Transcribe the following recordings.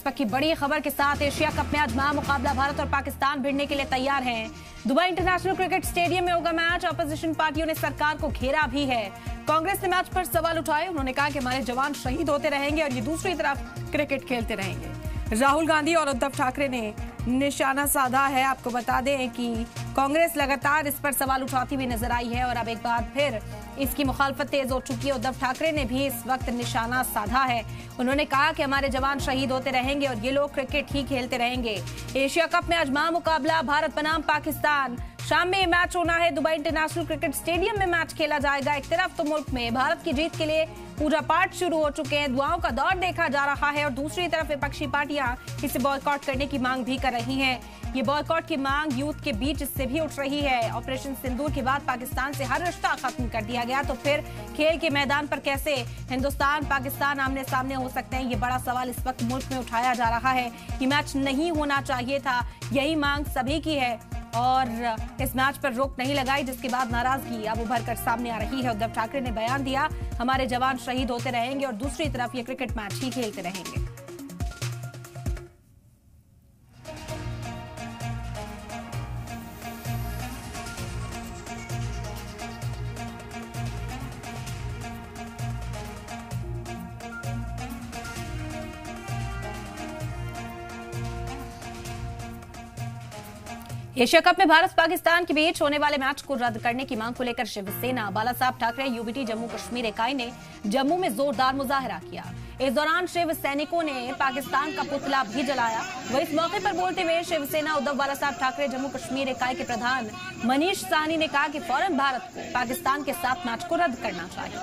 की बड़ी खबर के साथ एशिया कप में आज मुकाबला भारत और पाकिस्तान भिड़ने के लिए तैयार हैं। दुबई इंटरनेशनल क्रिकेट स्टेडियम में होगा मैच। अपोजिशन पार्टियों ने सरकार को घेरा भी है। कांग्रेस ने मैच पर सवाल उठाए। उन्होंने कहा कि हमारे जवान शहीद होते रहेंगे और ये दूसरी तरफ क्रिकेट खेलते रहेंगे। राहुल गांधी और उद्धव ठाकरे ने निशाना साधा है। आपको बता दें कि कांग्रेस लगातार इस पर सवाल उठाती हुई नजर आई है और अब एक बार फिर इसकी मुखालफत तेज हो चुकी है। उद्धव ठाकरे ने भी इस वक्त निशाना साधा है। उन्होंने कहा कि हमारे जवान शहीद होते रहेंगे और ये लोग क्रिकेट ही खेलते रहेंगे। एशिया कप में आज मुकाबला भारत बनाम पाकिस्तान। शाम में ये मैच होना है। दुबई इंटरनेशनल क्रिकेट स्टेडियम में मैच खेला जाएगा। एक तरफ तो मुल्क में भारत की जीत के लिए पूजा पाठ शुरू हो चुके हैं, दुआओं का दौर देखा जा रहा है और दूसरी तरफ विपक्षी पार्टियां इसे बॉयकॉट करने की मांग भी कर रही हैं। ये बॉयकॉट की मांग यूथ के बीच इससे भी उठ रही है। ऑपरेशन सिंदूर के बाद पाकिस्तान से हर रिश्ता खत्म कर दिया गया, तो फिर खेल के मैदान पर कैसे हिंदुस्तान पाकिस्तान आमने सामने हो सकते हैं, ये बड़ा सवाल इस वक्त मुल्क में उठाया जा रहा है। ये मैच नहीं होना चाहिए था, यही मांग सभी की है और इस मैच पर रोक नहीं लगाई, जिसके बाद नाराजगी अब उभर कर सामने आ रही है। उद्धव ठाकरे ने बयान दिया, हमारे जवान शहीद होते रहेंगे और दूसरी तरफ ये क्रिकेट मैच ही खेलते रहेंगे। एशिया कप में भारत पाकिस्तान के बीच होने वाले मैच को रद्द करने की मांग को लेकर शिवसेना बाला साहब ठाकरे यूबीटी जम्मू कश्मीर इकाई ने जम्मू में जोरदार मुजाहरा किया। इस दौरान शिव सैनिकों ने पाकिस्तान का पुतला भी जलाया। वहीं इस मौके पर बोलते हुए शिवसेना उद्धव बाला साहब ठाकरे जम्मू कश्मीर इकाई के प्रधान मनीष साहनी ने कहा कि फौरन भारत को पाकिस्तान के साथ मैच को रद्द करना चाहिए।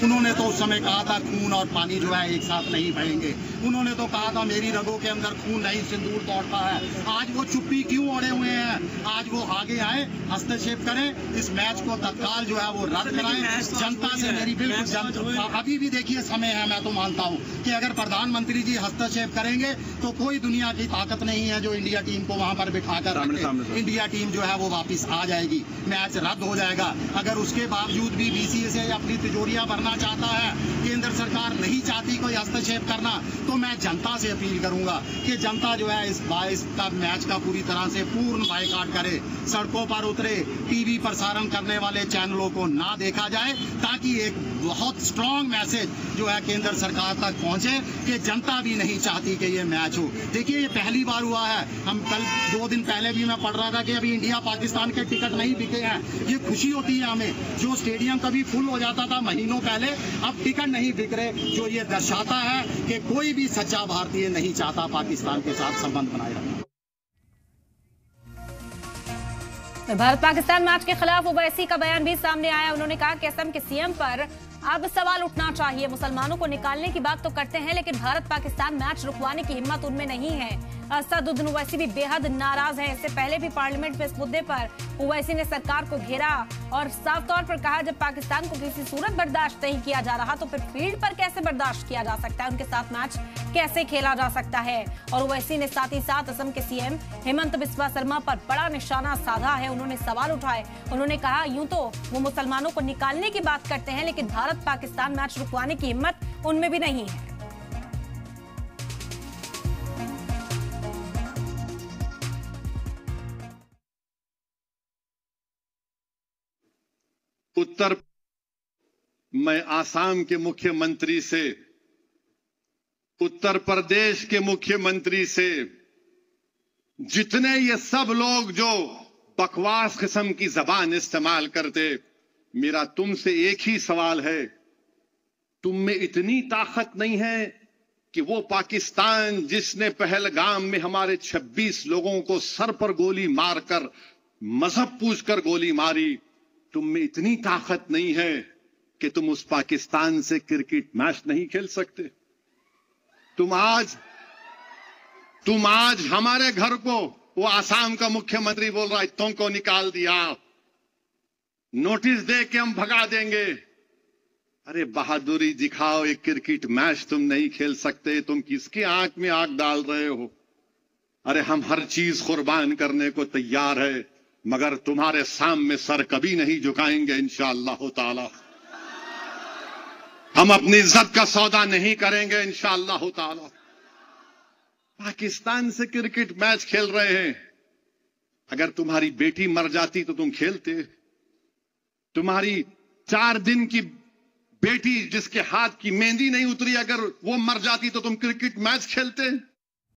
उन्होंने तो उस समय कहा था खून और पानी जो है एक साथ नहीं बहेंगे। उन्होंने तो कहा था मेरी रगों के अंदर खून नहीं सिंदूर दौड़ता है। आज वो चुप्पी क्यों ओढ़े हुए हैं? आज वो आगे आए, हस्तक्षेप करें, इस मैच को तत्काल जो है वो रद्द कराएं। जनता से मेरी बिल्कुल अभी भी देखिए समय है। मैं तो मानता हूँ कि अगर प्रधानमंत्री जी हस्तक्षेप करेंगे तो कोई दुनिया की ताकत नहीं है जो इंडिया टीम को वहां पर बिठाकर रखे। इंडिया टीम जो है वो वापिस आ जाएगी, मैच रद्द हो जाएगा। अगर उसके बावजूद भी बीसीए से अपनी तिजोरियां भरना चाहता है, केंद्र सरकार नहीं चाहती कोई हस्तक्षेप करना, तो मैं जनता से अपील करूंगा कि जनता जो है इस मैच का पूरी तरह से पूर्ण बायकॉट करे, सड़कों पर उतरे, टीवी प्रसारण करने वाले चैनलों को ना देखा जाए, ताकि एक बहुत स्ट्रांग मैसेज जो है केंद्र सरकार तक पहुंचे कि जनता भी नहीं चाहती कि ये मैच हो। देखिए ये पहली बार हुआ है। हम कल 2 दिन पहले भी मैं पढ़ रहा था कि अभी इंडिया पाकिस्तान के टिकट नहीं बिके हैं। ये खुशी होती है हमें, जो स्टेडियम कभी फुल हो जाता था महीनों पहले, अब टिकट नहीं बिक रहे, जो ये दर्शाता है कि कोई भी सच्चा भारतीय नहीं चाहता पाकिस्तान के साथ संबंध बनाए रखना। भारत पाकिस्तान मैच के खिलाफ ओवैसी का बयान भी सामने आया। उन्होंने कहा कि असम के सीएम पर अब सवाल उठना चाहिए। मुसलमानों को निकालने की बात तो करते हैं, लेकिन भारत पाकिस्तान मैच रुकवाने की हिम्मत उनमें नहीं है। असदुद्दीन ओवैसी भी बेहद नाराज है। इससे पहले भी पार्लियामेंट में इस मुद्दे पर ओवैसी ने सरकार को घेरा और साफ तौर पर कहा, जब पाकिस्तान को किसी सूरत बर्दाश्त नहीं किया जा रहा तो फिर फील्ड पर कैसे बर्दाश्त किया जा सकता है, उनके साथ मैच कैसे खेला जा सकता है। और ओवैसी ने साथ ही साथ असम के सीएम हेमंत बिस्वा शर्मा पर बड़ा निशाना साधा है। उन्होंने सवाल उठाए। उन्होंने कहा, यूं तो वो मुसलमानों को निकालने की बात करते हैं, लेकिन भारत पाकिस्तान मैच रुकवाने की हिम्मत उनमें भी नहीं है। मैं आसाम के मुख्यमंत्री से, उत्तर प्रदेश के मुख्यमंत्री से, जितने ये सब लोग जो बकवास किस्म की जबान इस्तेमाल करते, मेरा तुमसे एक ही सवाल है, तुम में इतनी ताकत नहीं है कि वो पाकिस्तान जिसने पहलगाम में हमारे 26 लोगों को सर पर गोली मारकर, मजहब पूछकर गोली मारी, तुम में इतनी ताकत नहीं है कि तुम उस पाकिस्तान से क्रिकेट मैच नहीं खेल सकते? तुम आज हमारे घर को, वो आसाम का मुख्यमंत्री बोल रहा है तुमको निकाल दिया, नोटिस दे के हम भगा देंगे। अरे बहादुरी दिखाओ, एक क्रिकेट मैच तुम नहीं खेल सकते, तुम किसकी आंख में आंख डाल रहे हो? अरे हम हर चीज कुर्बान करने को तैयार है, मगर तुम्हारे सामने सर कभी नहीं झुकाएंगे इंशाअल्लाह ताला। हम अपनी इज्जत का सौदा नहीं करेंगे इंशाअल्लाह ताला। पाकिस्तान से क्रिकेट मैच खेल रहे हैं, अगर तुम्हारी बेटी मर जाती तो तुम खेलते? तुम्हारी 4 दिन की बेटी जिसके हाथ की मेहंदी नहीं उतरी, अगर वो मर जाती तो तुम क्रिकेट मैच खेलते?